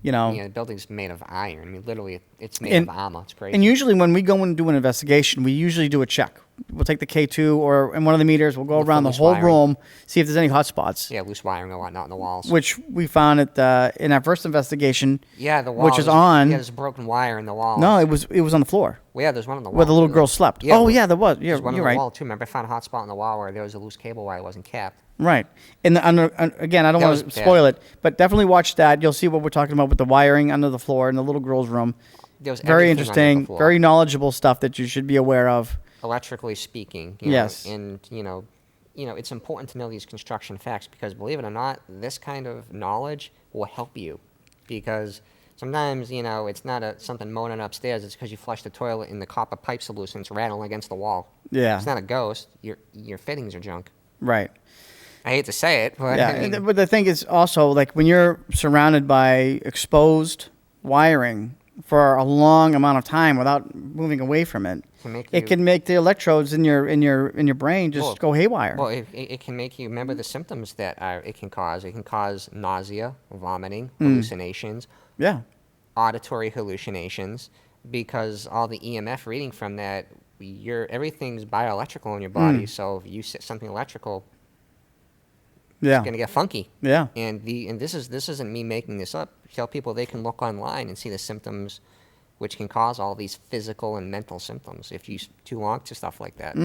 you know. Yeah, the building's made of iron. I mean, literally, it's made And- of armor. It's crazy. And usually when we go and do an investigation, we usually do a check. We'll take the K2 or in one of the meters, we'll go Look for around the loose whole wiring. room, see if there's any hot spots, yeah, loose wiring and whatnot in the walls. which we found in our first investigation. yeah, the wall. which is there's- on- Yeah, there's a broken wire in the wall. No, it was on the floor Well, yeah, there's one on the wall. where the little too. girl slept. Yeah, Oh, well, yeah, there was. Yeah, There's one you're on the right. wall too. Remember, I found a hot spot in the wall where there was a loose cable wire that wasn't capped. Right. And again, I don't That want to was spoil it, but definitely watch that. You'll see what we're talking about with the wiring under the floor in the little girl's room. There was Very everything under the interesting, floor. very knowledgeable stuff that you should be aware of. Electrically speaking. Yes. And it's important to know these construction facts because, believe it or not, this kind of knowledge will help you because sometimes it's not something moaning upstairs. It's because you flushed the toilet and the copper pipe solution's rattling against the wall. Yeah. It's not a ghost. Your fittings are junk. Right. I hate to say it, but Yeah, I mean, but the thing is also like when you're surrounded by exposed wiring for a long amount of time without moving away from it, it can make the electrodes in your brain just Well, go haywire. Well, it can make you remember the symptoms that it can cause. It can cause nausea, vomiting, hallucinations, yeah. auditory hallucinations, because all the EMF reading from that, everything's bioelectrical in your body. So if you set something electrical, Yeah. it's gonna get funky. Yeah. And this isn't me making this up. Tell people they can look online and see the symptoms, which can cause all these physical and mental symptoms if you too long to stuff like that.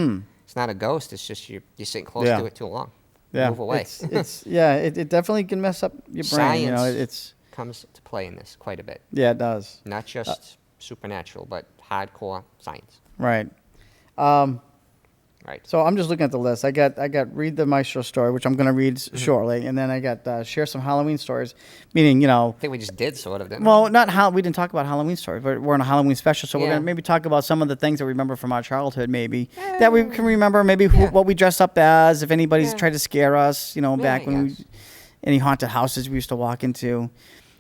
It's not a ghost. It's just you're sitting close Yeah. to it too long. Yeah. Move away. It definitely can mess up your brain. Science It's comes to play in this quite a bit. yeah, it does. Not just supernatural, but hardcore science. Right. Right. So I'm just looking at the list. I got read the Maestro story, which I'm going to read shortly, and then I got share some Halloween stories. Meaning, I think we just did sort of, didn't well, not how we didn't talk about Halloween stories, but we're on a Halloween special, so we're Yeah. going to maybe talk about some of the things that we remember from our childhood, maybe that we can remember, maybe what we dressed up as, if anybody's tried to scare us, back when we any haunted houses we used to walk into.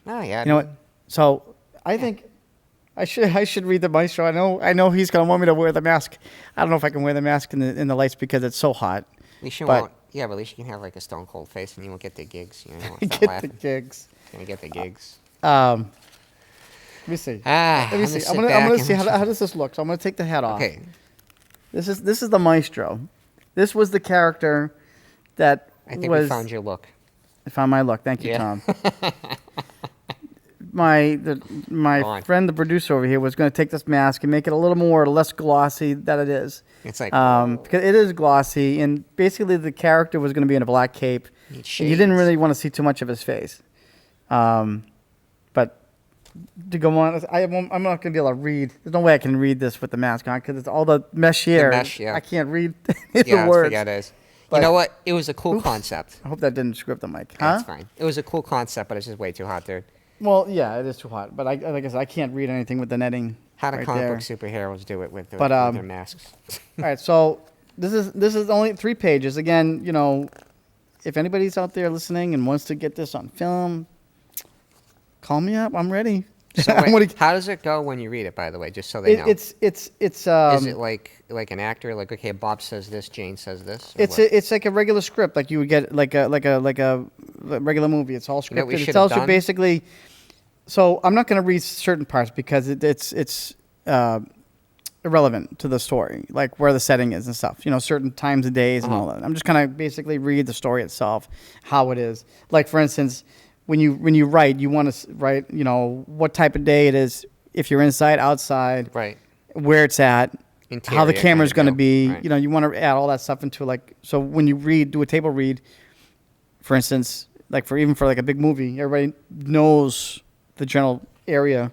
we? Oh, yeah. You know what? So I think I should read the Maestro. I know he's gonna want me to wear the mask. I don't know if I can wear the mask in the lights because it's so hot. At least you but- won't. Yeah, but at least you can have like a stone cold face and you won't get the gigs. You won't start Get the laughing. gigs. You're gonna get the gigs. Let me see. Let me see. I'm gonna see how does this look. So I'm gonna take the hat off. Okay. This is the Maestro. This was the character that I think was. we found your look. I found my look. Thank you, Yeah. Tom. My on. friend, the producer over here, was going to take this mask and make it a little more less glossy than it is. It's like Because it is glossy, and basically the character was going to be in a black cape. Neat And you didn't shades. really want to see too much of his face. But to go on, I'm not going to be able to read. There's no way I can read this with the mask on because it's all the mesh here. mesh, yeah. I can't read the yeah, words. forget it. But- You know what? It was a cool concept. I hope that didn't screw up the mic. Huh? That's fine. It was a cool concept, but it's just way too hot, dude. Well, yeah, it is too hot. But like I said, I can't read anything with the netting. How do right comic there. book superheroes do it with their, But, with their masks? All right, so this is only 3 pages. Again, you know, if anybody's out there listening and wants to get this on film, call me up. I'm ready. So I'm wait, gonna- how does it go when you read it? By the way, just so they know. It's Is it like an actor? Like, okay, Bob says this, Jane says this. Or what? it's like a regular script, like you would get like a regular movie. It's all You know what we scripted. should It have tells you done? basically. So I'm not going to read certain parts because it's irrelevant to the story, like where the setting is and stuff. You know, certain times of days and all that. I'm just going to basically read the story itself, how it is. Like for instance, when you write, you want to write, you know, what type of day it is, if you're inside, outside, Right. where it's at, how the Interior camera's kind going of to be. deal. Right. You know, you want to add all that stuff into like. So when you do a table read, for instance, like for like a big movie, everybody knows the general area,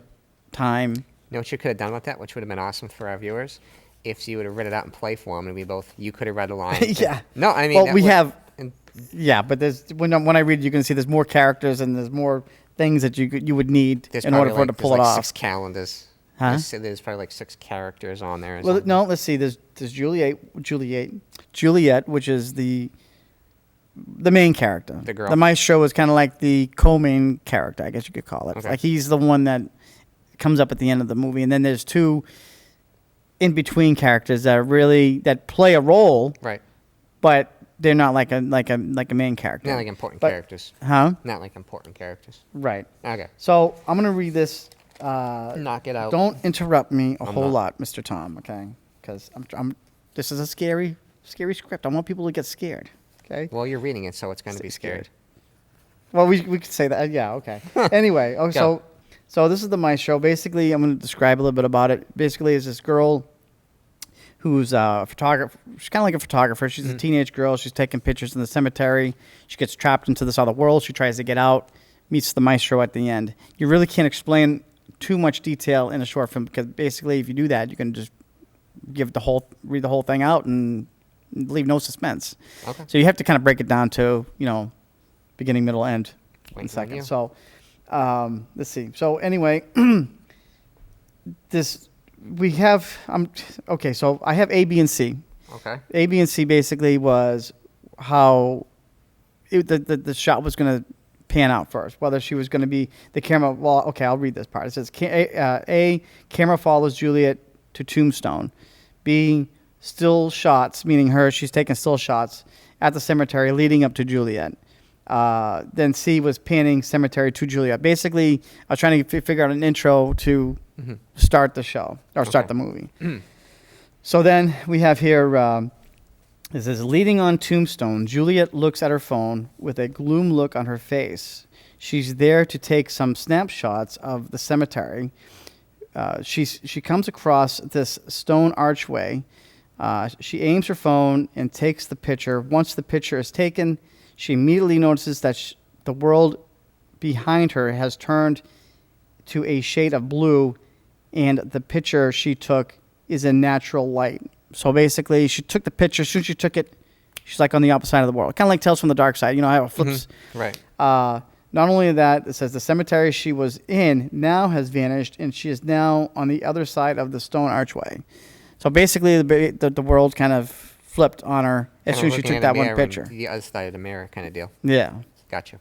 time. You know what you could have done with that, which would have been awesome for our viewers, if you would have read it out in play form, and you could have read a line. Yeah. No, I mean. Well, that we would- have. and Yeah, but there's when I read, you can see there's more characters and there's more things that you would need There's in order probably for it to like- pull there's it like off. 6 calendars. Huh? There's probably like 6 characters on there. Or Well, something. no, let's see. There's Juliet, which is the main character. The girl. The Maestro is kind of like the co-main character, I guess you could call it. Okay. Like he's the one that comes up at the end of the movie, and then there's 2 in between characters that play a role, Right. but they're not like a main character. Not like important But- characters. Huh? Not like important characters. Right. Okay. So I'm gonna read this. Knock it out. Don't interrupt me a I'm whole not. lot, Mr. Tom. Okay? Because I'm. This is a scary script. I want people to get scared. Okay. Well, you're reading it, so it's going to Stay be scared. Well, we could say that. Yeah. Okay. Anyway. Oh, Go. so this is the Maestro. Basically, I'm going to describe a little bit about it. Basically, is this girl who's a photographer. She's kind of like a photographer. She's a teenage girl. She's taking pictures in the cemetery. She gets trapped into this other world. She tries to get out. Meets the Maestro at the end. You really can't explain too much detail in a short film because basically, if you do that, you can just read the whole thing out and leave no suspense. Okay. So you have to kind of break it down to beginning, middle, end, Waiting in on second. you. So let's see. So anyway, we have okay. So I have A, B, and C. Okay. A, B, and C basically was how the shot was going to pan out first. Whether she was going to be the camera. Well, okay, I'll read this part. It says A, camera follows Juliet to Tombstone. B, still shots, meaning she's taking still shots at the cemetery leading up to Juliet. Then C was panning cemetery to Juliet. Basically, I was trying to figure out an intro to start the show or start the movie. So then we have here, it says, leading on Tombstone, Juliet looks at her phone with a gloom look on her face. She's there to take some snapshots of the cemetery. She comes across this stone archway. She aims her phone and takes the picture. Once the picture is taken, she immediately notices that the world behind her has turned to a shade of blue, and the picture she took is in natural light. So basically, she took the picture. As soon as she took it, she's like on the opposite side of the world. Kind of like Tales from the Dark Side. You know how it flips. Right. Not only that, it says the cemetery she was in now has vanished, and she is now on the other side of the stone archway. So basically, the world kind of flipped on her as soon as she took that one picture. The other side of the mirror kind of deal. Yeah. Gotcha.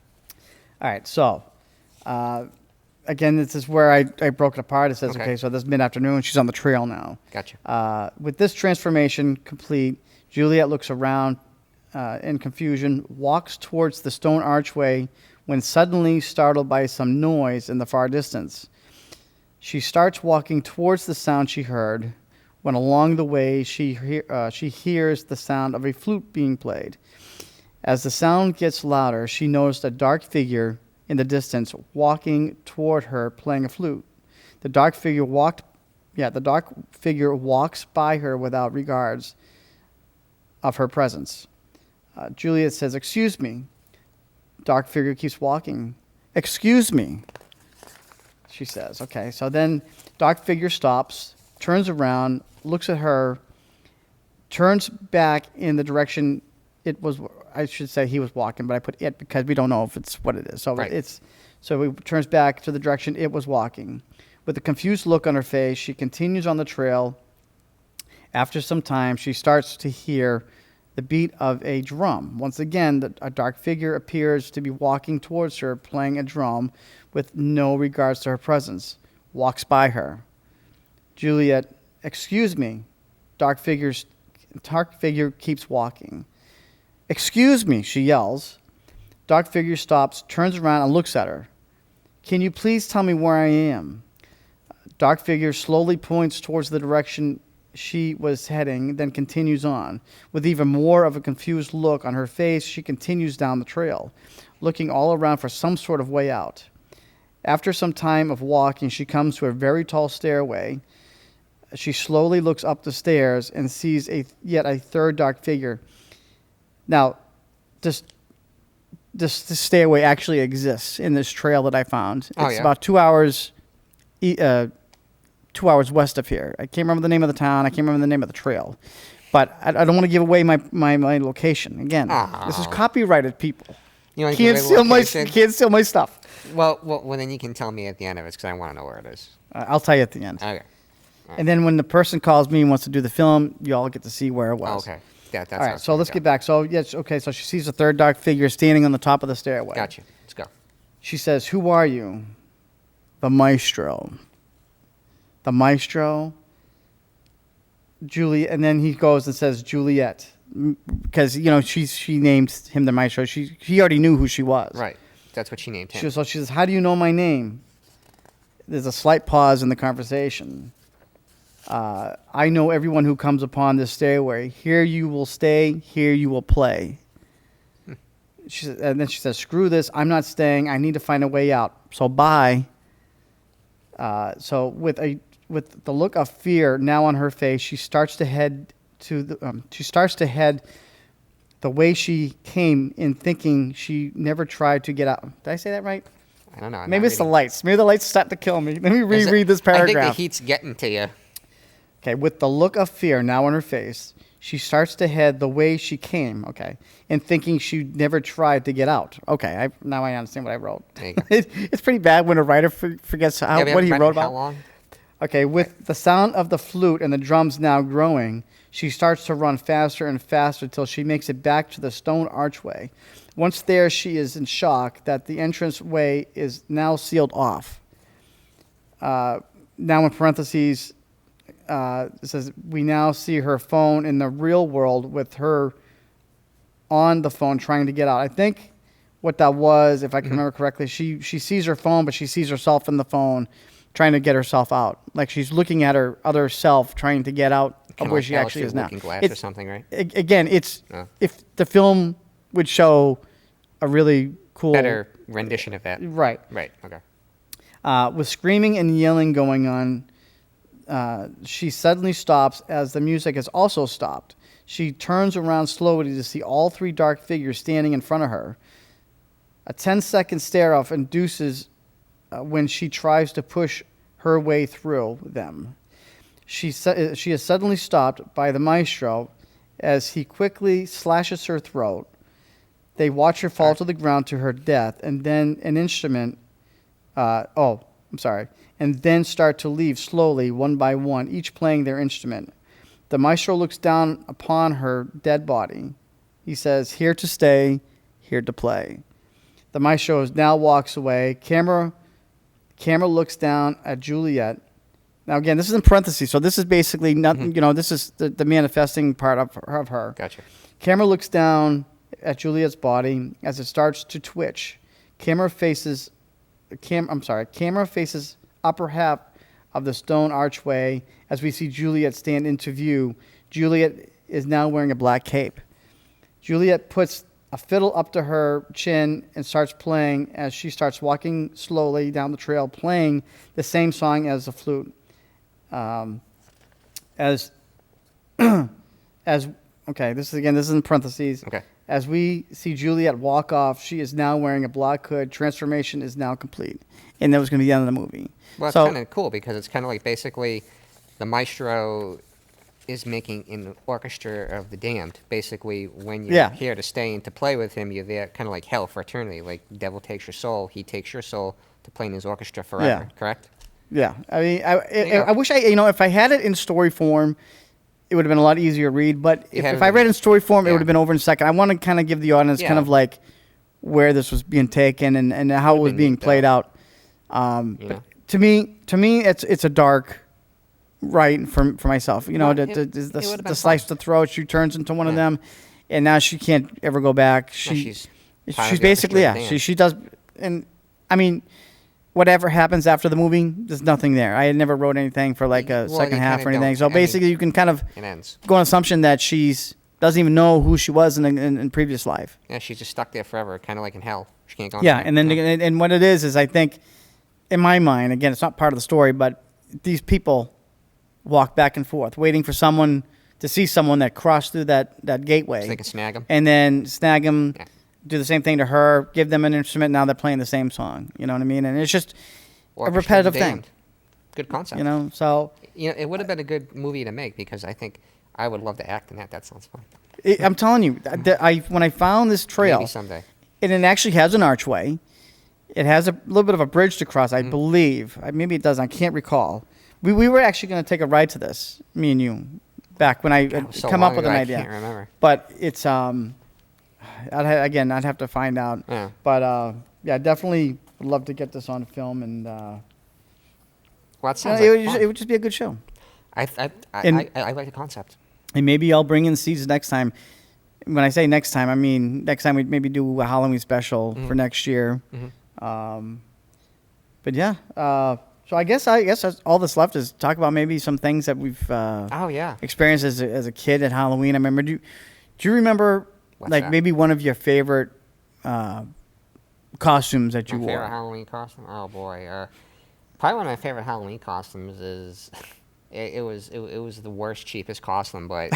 All right. So, again, this is where I broke it apart. It says, Okay. okay, so this mid-afternoon, she's on the trail now. Gotcha. With this transformation complete, Juliet looks around in confusion, walks towards the stone archway when suddenly startled by some noise in the far distance. She starts walking towards the sound she heard, when along the way she hears the sound of a flute being played. As the sound gets louder, she noticed a dark figure in the distance walking toward her playing a flute. The dark figure walks by her without regards of her presence. Juliet says, "Excuse me." Dark figure keeps walking. "Excuse me," she says. Okay, so then dark figure stops, turns around, looks at her, turns back in the direction it was. I should say he was walking, but I put it because we don't know if it's what it is. So Right. it's So he turns back to the direction it was walking. With a confused look on her face, she continues on the trail. After some time, she starts to hear the beat of a drum. Once again, a dark figure appears to be walking towards her, playing a drum with no regards to her presence. Walks by her. Juliet, excuse me. Dark figure keeps walking. Excuse me, she yells. Dark figure stops, turns around, and looks at her. Can you please tell me where I am? Dark figure slowly points towards the direction she was heading, then continues on. With even more of a confused look on her face, she continues down the trail, looking all around for some sort of way out. After some time of walking, she comes to a very tall stairway. She slowly looks up the stairs and sees yet a third dark figure. Now, this stairway actually exists in this trail that I found. It's about 2 hours 2 hours west of here. I can't remember the name of the town. I can't remember the name of the trail. But I don't want to give away my location. Again, This is copyrighted, people. You can't steal my stuff. Well, then you can tell me at the end of it because I want to know where it is. I'll tell you at the end. Okay. And then when the person calls me and wants to do the film, you all get to see where it was. Okay. That's all right, so let's get back. So, yes, okay, so she sees a third dark figure standing on the top of the stairway. Gotcha. Let's go. She says, "Who are you?" "The Maestro." "The Maestro?" Juliet, and then he goes and says, "Juliet," because, she named him the Maestro. He already knew who she was. Right. That's what she named him. So she says, "How do you know my name?" There's a slight pause in the conversation. "I know everyone who comes upon this stairway. Here you will stay. Here you will play." And then she says, "Screw this. I'm not staying. I need to find a way out. So bye." So with the look of fear now on her face, she starts to head the way she came in, thinking she never tried to get out. Did I say that right? I don't know. Maybe it's the lights. Maybe the lights start to kill me. Let me reread this paragraph. I think the heat's getting to you. Okay, with the look of fear now on her face, she starts to head the way she came, and thinking she never tried to get out. Okay, now I understand what I wrote. It's pretty bad when a writer forgets what he wrote about. How long? Okay, with the sound of the flute and the drums now growing, she starts to run faster and faster till she makes it back to the stone archway. Once there, she is in shock that the entrance way is now sealed off. Now in parentheses, it says, we now see her phone in the real world with her on the phone trying to get out. I think what that was, if I can remember correctly, she sees her phone, but she sees herself in the phone trying to get herself out. Like she's looking at her other self trying to get out of where she actually is now. Looking glass or something, right? Again, if the film would show a really cool... better rendition of that. Right. Right, okay. With screaming and yelling going on, she suddenly stops as the music has also stopped. She turns around slowly to see all three dark figures standing in front of her. A 10-second stare-off induces when she tries to push her way through them. She is suddenly stopped by the Maestro as he quickly slashes her throat. They watch her fall to the ground to her death, and then and then start to leave slowly, one by one, each playing their instrument. The Maestro looks down upon her dead body. He says, "Here to stay, here to play." The Maestro now walks away. Camera looks down at Juliet. Now, again, this is in parentheses, so this is basically nothing. This is the manifesting part of her. Gotcha. Camera looks down at Juliet's body as it starts to twitch. Camera faces upper half of the stone archway as we see Juliet stand into view. Juliet is now wearing a black cape. Juliet puts a fiddle up to her chin and starts playing as she starts walking slowly down the trail, playing the same song as the flute. This is in parentheses. Okay. As we see Juliet walk off, she is now wearing a black hood. Transformation is now complete. And that was going to be the end of the movie. Well, it's kind of cool because it's kind of like basically the Maestro is making an orchestra of the damned. Basically, when you're Yeah. here to stay and to play with him, you're there kind of like hell for eternity. Like the devil takes your soul, he takes your soul to play in his orchestra forever. Yeah. Correct? Yeah, I mean, Yeah. I wish if I had it in story form, it would have been a lot easier to read. But You if had it I read in- it in story form, it yeah. would have been over in a second. I want to kind of give the audience kind Yeah. of like where this was being taken and how it was been being neat, played though. out. You But know? to me, it's a dark write for myself. You know, Well, the, it the, would've been the slice fun. the throat. She turns into one of Yeah. them, and now she can't ever go back. she's part of She's the basically orchestra band. she does, and I mean, whatever happens after the movie, there's nothing there. I had never wrote anything for like a Well, second you half kinda or anything. don't. So I mean, basically, you can kind of It ends. go on assumption that she's doesn't even know who she was in previous life. Yeah, she's just stuck there forever, kind of like in hell. She can't go. Yeah, anywhere. and then Yeah. and what it is I think, in my mind, again, it's not part of the story, but these people walk back and forth, waiting for someone to see someone that crossed through that gateway, So they can snag him. and then snag them, Yeah. do the same thing to her, give them an instrument. Now they're playing the same song. You know what I mean? And it's just Orchestra repetitive of the thing. damned. Good concept. you know. So It would have been a good movie to make because I think I would love to act in that. That sounds fun. I'm telling you, when I found this trail, Maybe someday. and it actually has an archway. It has a little bit of a bridge to cross, I believe. Maybe it doesn't. I can't recall. We were actually going to take a ride to this, me and you, back when I It had was so come long up with ago, an I idea. can't remember. But it's I'd have to find out. Yeah. But yeah, definitely would love to get this on film, and Well, that you know, sounds it, like would just, fun. it would just be a good show. I like the concept. And maybe I'll bring in seeds next time. When I say next time, I mean next time we maybe do a Halloween special for next year. But yeah, so I guess that's all that's left is talk about maybe some things that we've Oh yeah. experienced as a kid at Halloween. I remember. Do you remember What's like that? maybe one of your favorite costumes that you My wore? favorite Halloween costume? Oh boy. Probably one of my favorite Halloween costumes is it was the worst, cheapest costume, but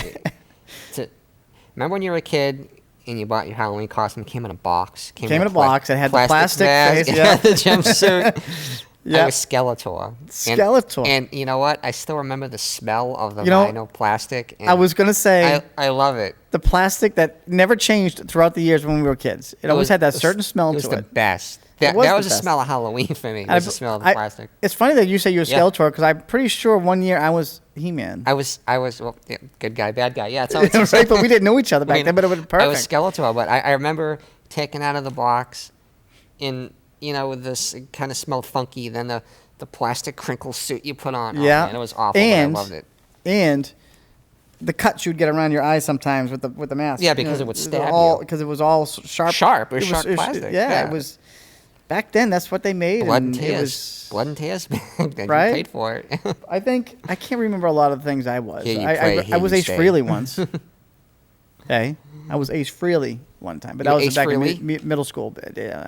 remember when you were a kid and you bought your Halloween costume? It came in a box. Came in a box. It had the plastic mask, face. it Yeah. had the jumpsuit. Yeah. I was Skeletor. Skeletor. And you know what? I still remember the smell of the You know, vinyl plastic. And I was gonna say I love it. the plastic that never changed throughout the years when we were kids. It always had that certain smell It was to the it. best. That was that the was the best. smell of Halloween for me. It was the smell of the plastic. It's funny that you say you're a Yeah. Skeletor because I'm pretty sure one year I was He-Man. I was well, yeah, good guy, bad guy. Yeah, it's always Right, but we didn't know each other back then, but it was perfect. I was Skeletor, but I remember taking out of the box in, with this, it kind of smelled funky. Then the plastic crinkle suit you put on. Yeah. Oh, man, it was awful, And but I loved it. And the cuts you'd get around your eyes sometimes with the mask. Yeah, because it would stab you. Because it was all sharp. Sharp. It was sharp plastic. Yeah, Yeah. it was. Back then, that's what they made. Blood and it tears. was- Blood and tears, man. Right? You paid for it. I can't remember a lot of the things I was. Yeah, you I was play Ace Higgins Frehley Day. once. Hey, I was Ace Frehley one time, but You that were was Ace back Frehley? in middle school. But yeah,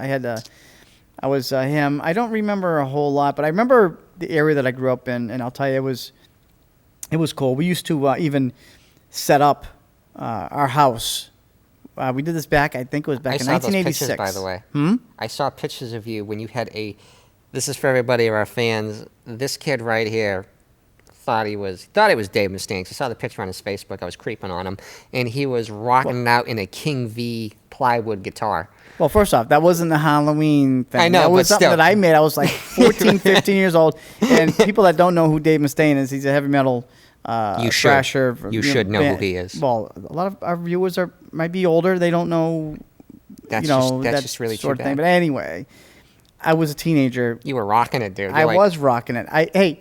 I was him. I don't remember a whole lot, but I remember the area that I grew up in, and I'll tell you, it was cool. We used to even set up our house. We did this back, I think it was back I in saw those 1986. pictures, by the way. Hmm? I saw pictures of you when you had this is for everybody of our fans. This kid right here thought he was Dave Mustaine. I saw the picture on his Facebook. I was creeping on him, and he was rocking out in a King V plywood guitar. Well, first off, that wasn't a Halloween thing. I know, that was but something still. that I made. I was like 14, 15 years old. And people that don't know who Dave Mustaine is, he's a heavy metal You should. thrasher. You should know who he is. Well, a lot of our viewers might be older. They don't know, That's that's that's just really sort too of thing. bad. But anyway, I was a teenager. You were rocking it, dude. I was rocking it.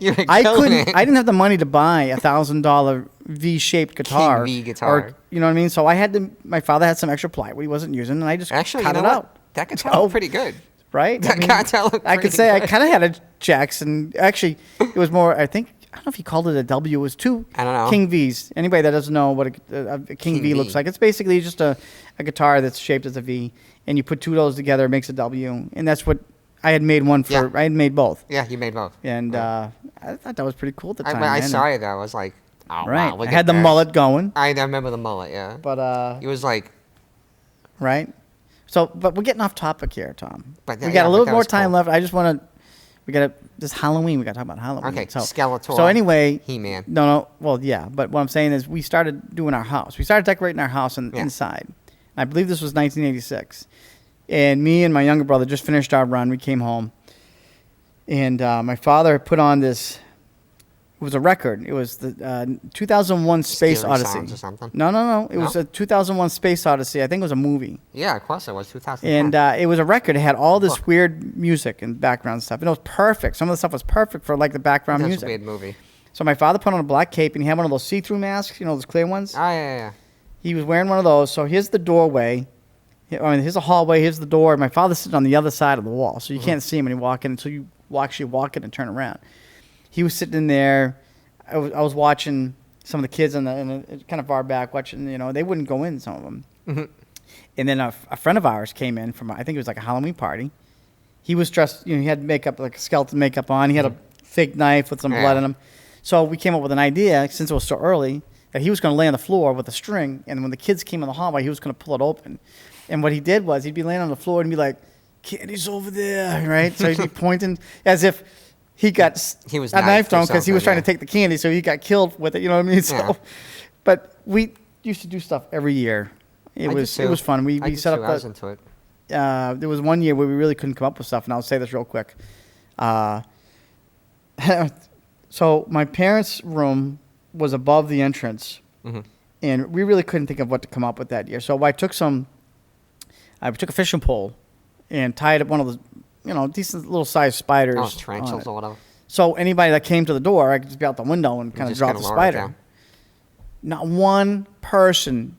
You were I killing couldn't. it. I didn't have the money to buy $1,000 V-shaped guitar. V guitar. Or, you know what I mean? So I had to. My father had some extra plywood he wasn't using, and I just Actually, cut you it know out. what? That guitar So- looked pretty good. Right? That guitar looked I could pretty say I good. kind of had a Jackson. Actually, it was more. I don't know if he called it a W. It was two I don't know. King V's. Anybody that doesn't know what a King V looks like, it's basically just a guitar that's shaped as a V, and you put two of those together, it makes a W, and that's what I had made one for. Yeah. I had made both, Yeah, you made both. and I thought that was pretty cool at the time. When I man. saw it, though, I was like, oh, Right, wow, look I at had the that. mullet going, I remember the mullet, yeah. but It was like, right. So, but we're getting off topic here, Tom. But We yeah, got a but little that more was time cool. left. I just want to this Halloween. We got to talk about Halloween. Okay, So, Skeletor. So anyway, He-Man. No. Well, yeah. But what I'm saying is, we started doing our house. We started decorating our house inside. I believe this was 1986, and me and my younger brother just finished our run. We came home, and my father put on this. It was a record. It was the 2001 Space Scary Odyssey. Sounds or something. No. It was No? a 2001 Space Odyssey. I think it was a movie. Yeah, of course it was 2010. And it was a record. It had all this weird music and background stuff. And it was perfect. Some of the stuff was perfect for like the background That's music. a weird movie. So my father put on a black cape, and he had one of those see-through masks, those clear ones. Oh, yeah. He was wearing one of those. So here's the doorway. Here's a hallway. Here's the door. My father's sitting on the other side of the wall, so you can't see him when you walk in until you actually walk in and turn around. He was sitting in there. I was watching some of the kids in the kind of far back watching. They wouldn't go in, some of them. Mm-hmm. And then a friend of ours came in from, I think it was like a Halloween party. He was dressed, he had makeup, like skeleton makeup on. He had a fake knife with some blood in him. So we came up with an idea, since it was so early, that he was going to lay on the floor with a string. And when the kids came in the hallway, he was going to pull it open. And what he did was he'd be laying on the floor and be like, "Candy's over there," right? So he'd be pointing as if he was a knife thrown because he was trying to take the candy, so he got killed with it. You know what I mean? So, but we used to do stuff every year. It was fun. We set up. I was into it. There was one year where we really couldn't come up with stuff, and I'll say this real quick. So my parents' room was above the entrance, and we really couldn't think of what to come up with that year. So I took a fishing pole and tied up one of those, decent little sized spiders. Oh, tarantulas or whatever. So anybody that came to the door, I could just be out the window and kind of drop the spider. Not one person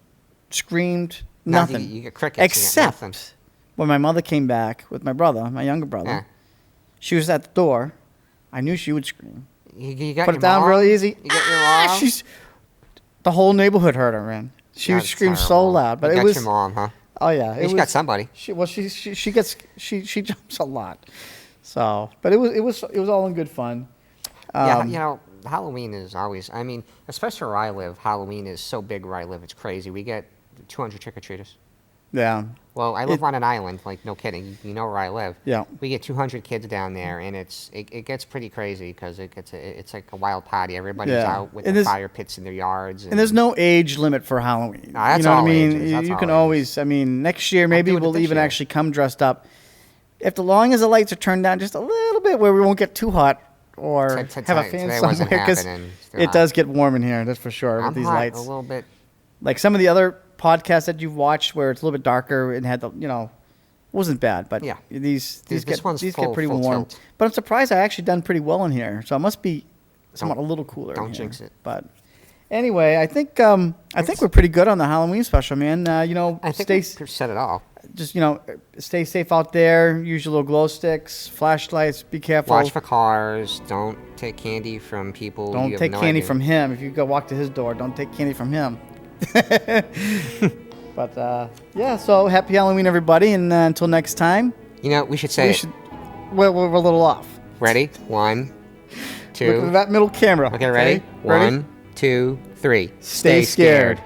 screamed nothing. You get crickets. Except when my mother came back with my brother, my younger brother. Yeah. She was at the door. I knew she would scream. You got Put it down real easy. You got your mom? The whole neighborhood heard her, man. She would scream so loud. But you got your mom, huh? Oh yeah, she got somebody. She jumps a lot. So, but it was all in good fun. Halloween is always. I mean, especially where I live, Halloween is so big where I live. It's crazy. We get 200 trick-or-treaters. Yeah. Well, I live on an island. Like, no kidding. You know where I live. Yeah. We get 200 kids down there, and it gets pretty crazy because it's like a wild party. Everybody's out with the fire pits in their yards. And there's no age limit for Halloween. No, that's you know all what I mean? Ages. You can always. I mean, next year maybe we'll even actually come dressed up. If the long as the lights are turned down just a little bit, where we won't get too hot or have a fan somewhere, because it does get warm in here. That's for sure with these lights. A little bit. Like some of the other podcasts that you've watched where it's a little bit darker and had wasn't bad, but these get pretty warm. Tilt. But I'm surprised I actually done pretty well in here, so it must be somewhat a little cooler. Don't jinx it. But anyway, I think we're pretty good on the Halloween special, man. I think we said it all. Just stay safe out there. Use your little glow sticks, flashlights. Be careful. Watch for cars. Don't take candy from people. Don't take candy from him. If you go walk to his door, don't take candy from him. But so happy Halloween, everybody, and until next time. We should say we're a little off. Ready? 1, 2. Look at that middle camera. Okay, ready? 1, 2, 3. Stay scared.